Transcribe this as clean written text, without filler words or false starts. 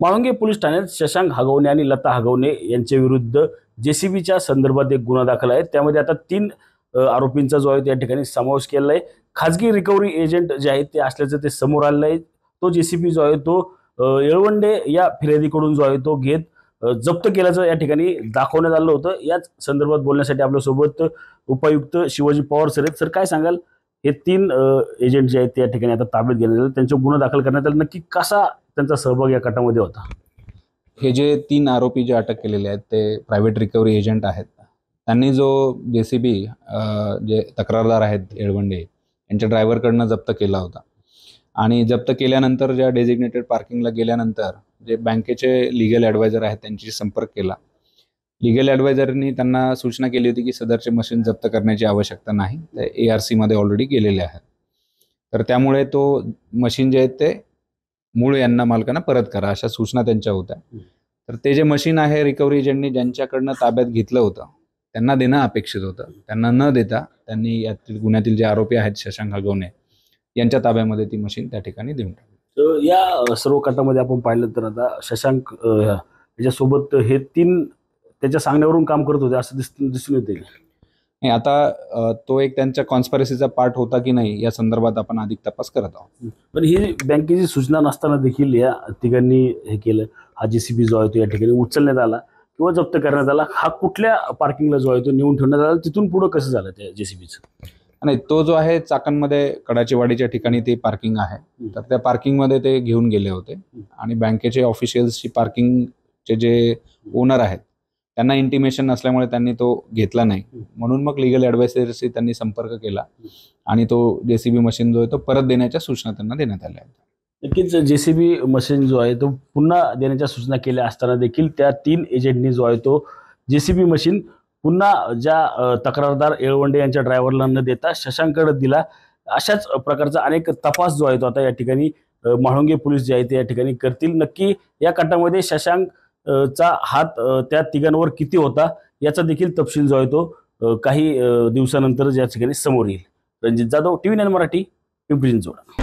Mhalunge police ठाण्यात शशांक हगवणे आणि लता हगवणे यांच्या विरुद्ध जेसीबीच्या संदर्भात एक गुन्हा दाखल आहे। त्यामध्ये आता 3 आरोपींचा जो आहे त्या ठिकाणी समावेश केलेला आहे। खाजगी रिकव्हरी एजंट जे आहेत ते असल्याचं ते समोर आलेलं आहे। तो जेसीबी जो आहे तो येळवंडे या फिर्यादीकडून जो आहे तो घेत जप्त केल्याचं या ठिकाणी दाखवण्यात आलं होतं। याच संदर्भात बोलण्यासाठी आपल्यासोबत उपायुक्त शिवाजी पवार सर आहेत। सर, काय सांगाल? हे 3 एजंट जे आहेत त्या ठिकाणी आता ताब्यात घेण्यात आले, त्यांचा गुन्हा दाखल करण्यात आला, नक्की कसा त्यांचा सहभाग या कटामध्ये होता? हे जे 3 आरोपी जे अटक केलेले आहेत ते प्रायव्हेट रिकव्हरी एजंट आहेत। त्यांनी जो जेसीबी जे तक्रारदार आहेत येळवंडे यांच्या ड्रायव्हरकडनं जप्त केला होता आणि जप्त केल्यानंतर ज्या डेझिग्नेटेड पार्किंगला गेल्यानंतर जे बँकेचे लीगल ॲडवायझर आहेत त्यांच्याशी संपर्क केला। लीगल ॲडवायझरनी त्यांना सूचना केली होती की सदरचे मशीन जप्त करण्याची आवश्यकता नाही, ते ARC मध्ये ऑलरेडी गेलेले आहेत। तर त्यामुळे तो मशीन जे आहेत ते मूळ यांना मालकांना परत करा अशा सूचना त्यांच्या होत्या। तर ते जे मशीन आहे रिकव्हरी एजंटनी ज्यांच्याकडनं ताब्यात घेतलं होतं त्यांना देणं अपेक्षित होतं, त्यांना न देता त्यांनी यातील गुन्ह्यातील जे आरोपी आहेत शशांक हगवणे यांच्या ताब्यामध्ये ती मशीन त्या ठिकाणी देऊन टाकली। तर या सर्व कटामध्ये आपण पाहिलं तर आता शशांक याच्यासोबत हे 3 त्याच्या सांगण्यावरून काम करत होते असं दिसून येते। नाही, आता तो एक त्यांच्या कॉन्स्पिरसीचा पार्ट होता की नाही या संदर्भात आपण अधिक तपास करत आहोत। पण ही बँकेची सूचना नसताना देखील या तिघांनी हे केलं। हा जेसीबी जो आहे तो या ठिकाणी उचलण्यात आला किंवा जप्त करण्यात आला। हा कुठल्या पार्किंगला जो आहे तो नेऊन ठेवण्यात आला, तिथून पुढे कसं झालं त्या जेसीबीचं? नाही, तो जो आहे चाकणमध्ये कडाचेवाडीच्या ठिकाणी ते पार्किंग आहे, तर त्या पार्किंगमध्ये ते घेऊन गेले होते आणि बँकेचे ऑफिशियल्सची पार्किंगचे जे ओनर आहेत त्यांना इंटिमेशन नसल्यामुळे त्यांनी तो घेतला नाही, म्हणून मग लीगल ॲडवायझरशी त्यांनी संपर्क केला आणि तो जेसीबी मशीन जो आहे तो परत देण्याच्या सूचना त्यांना देण्यात आल्या आहेत। नक्कीच जेसीबी मशीन जो आहे तो पुन्हा देण्याच्या सूचना केल्या असताना देखील त्या 3 एजंटनी जो आहे तो जेसीबी मशीन पुन्हा ज्या तक्रारदार येळवंडे यांच्या ड्रायव्हरला न देता शशांककडे दिला। अशाच प्रकारचा अनेक तपास जो आहे तो आता या ठिकाणी म्हाळुंगे पोलीस जे आहे ते या ठिकाणी करतील। नक्की या कटामध्ये शशांक चा हात त्या तिघांवर किती होता याचा देखील तपशील जो आहे तो काही दिवसानंतर या ठिकाणी समोर येईल। रणजित जाधव, TV9 मराठी, पिंपरी चिंचवड।